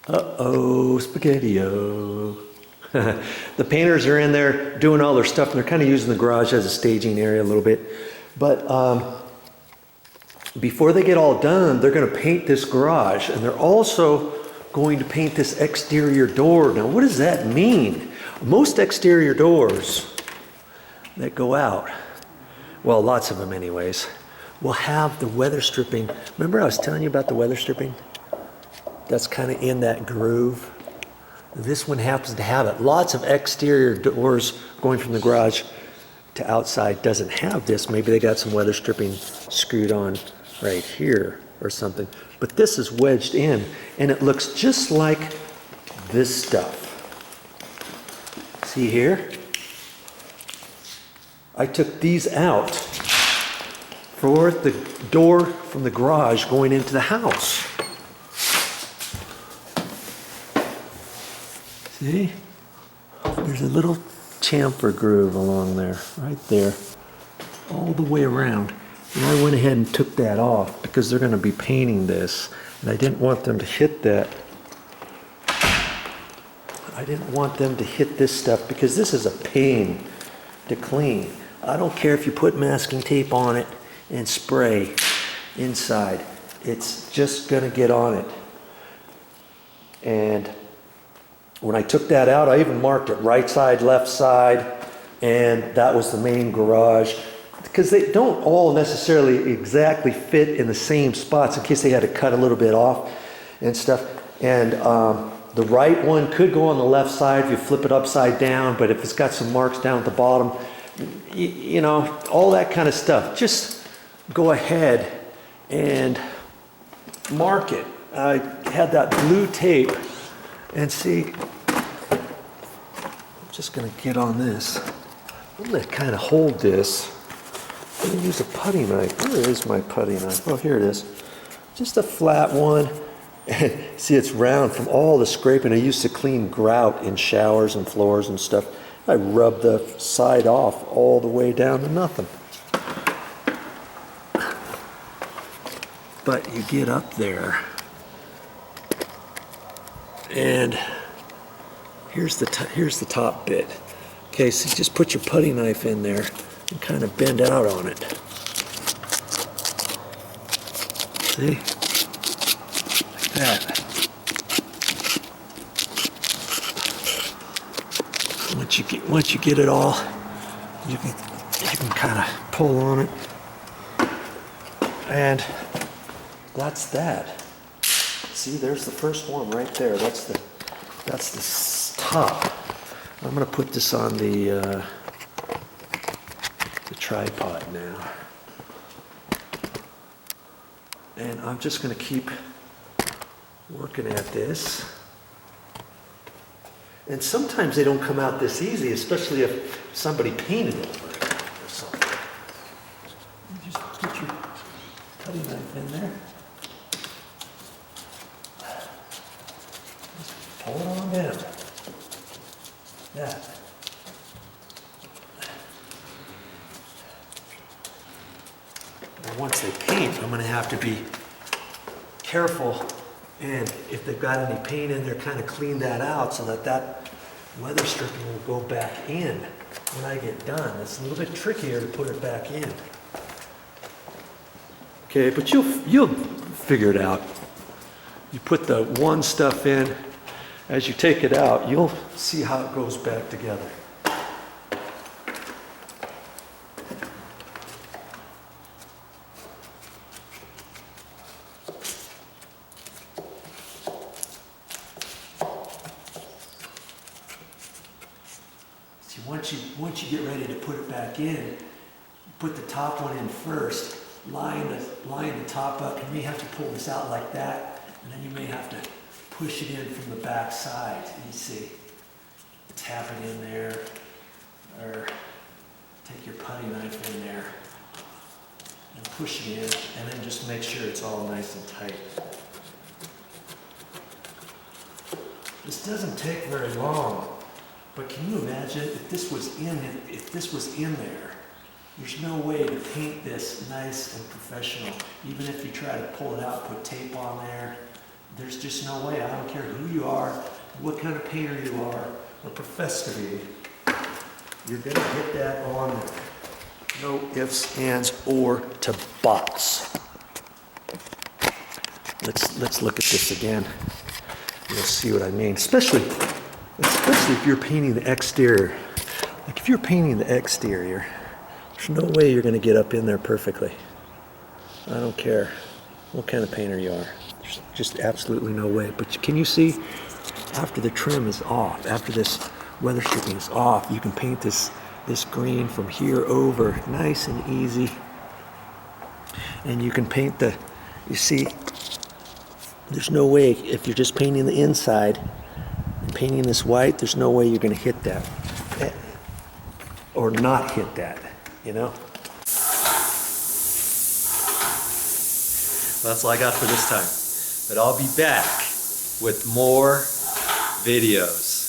Uh-oh, spaghetti-o. The painters are in there doing all their stuff, and they're kind of using the garage as a staging area a little bit. But before they get all done, they're going to paint this garage, and they're also going to paint this exterior door. Now, what does that mean? Most exterior doors that go out, well, lots of them anyways, will have the weather stripping. Remember I was telling you about the weather stripping? That's kind of in that groove. This one happens to have it. Lots of exterior doors going from the garage to outside doesn't have this. Maybe they got some weather stripping screwed on right here or something. But this is wedged in, and it looks just like this stuff. See here? I took these out for the door from the garage going into the house. See? There's a little chamfer groove along there, right there, all the way around. And I went ahead and took that off because they're going to be painting this, and I didn't want them to hit that. I didn't want them to hit this stuff because this is a pain to clean. I don't care if you put masking tape on it and spray inside. It's just going to get on it. And when I took that out, I even marked it right side, left side, and that was the main garage. Because they don't all necessarily exactly fit in the same spots in case they had to cut a little bit off and stuff. And the right one could go on the left side if you flip it upside down, but if it's got some marks down at the bottom, you know, all that kind of stuff. Just go ahead and mark it. I had that blue tape. And see, I'm just going to get on this. I'm going to kind of hold this. I'm going to use a putty knife. Where is my putty knife? Oh, here it is. Just a flat one. See, it's round from all the scraping. I used to clean grout in showers and floors and stuff. I rubbed the side off all the way down to nothing. But you get up there. And here's the top bit. Okay, so just put your putty knife in there and kind of bend out on it. See? Like that. Once you get it all, you can kind of pull on it. And that's that. See, there's the first one right there. That's the top. I'm going to put this on the tripod now. And I'm just going to keep working at this. And sometimes they don't come out this easy, especially if somebody painted it or something. You just get your cutty knife in there. Pull it on down. Yeah. And once they paint, I'm going to have to be careful, and if they've got any paint in there, kind of clean that out so that weather stripping will go back in when I get done. It's a little bit trickier to put it back in. Okay, but you'll figure it out. You put the one stuff in. As you take it out, you'll see how it goes back together. See, once you get ready to put it back in, you put the top one in first, line the top up. You may have to pull this out like that, and then you may have to push it in from the back side. You see, tap it in there, or take your putty knife in there and push it in, and then just make sure it's all nice and tight. This doesn't take very long, but can you imagine if this was in there? There's no way to paint this nice and professional. Even if you try to pull it out, put tape on there, there's just no way. I don't care who you are, what kind of painter you are, or profess to be. You're gonna hit that on there. No ifs, ands, or to buts. Let's look at this again. You'll see what I mean. Especially if you're painting the exterior. Like if you're painting the exterior, there's no way you're gonna get up in there perfectly. I don't care what kind of painter you are. There's just absolutely no way. But can you see, after the trim is off, after this weather stripping is off, you can paint this green from here over, nice and easy. And you can paint you see, there's no way, if you're just painting the inside, and painting this white, there's no way you're gonna hit that. Or not hit that, you know? Well, that's all I got for this time. But I'll be back with more videos.